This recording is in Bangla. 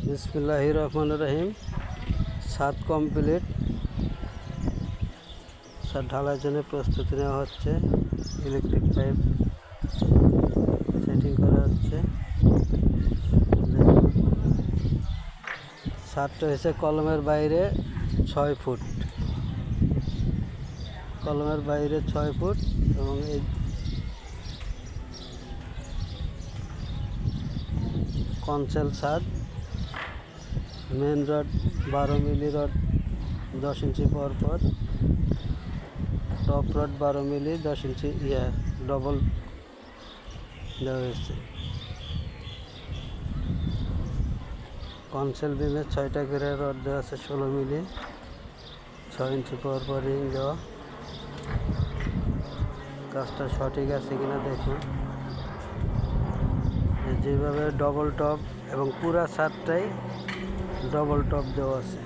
বিসমিল্লাহির রহমানির রহিম। ছাদ কমপ্লিট, ছাদ ঢালাইয়ের জন্য প্রস্তুতি নেওয়া হচ্ছে। ইলেকট্রিক পাইপ সেটিং করা হচ্ছে। ছাদটা হয়েছে কলমের বাইরে 6 ফুট, কলমের বাইরে 6 ফুট এবং এই কনসেল ছাদ। মেন রড 12 মিলি রড 10 ইঞ্চি পর পর, টপ রড 12 মিলি 10 ইঞ্চি ডবল দেওয়া হয়েছে। কনসেল বিমে 6টা করে রড দেওয়া আছে 16 মিলি 6 ইঞ্চি পর পর রিং দেওয়া। কাজটা সঠিক আছে কিনা দেখুন। যেভাবে ডবল টপ এবং পুরা ছাদটাই ডবল টপ দেওয়া আছে।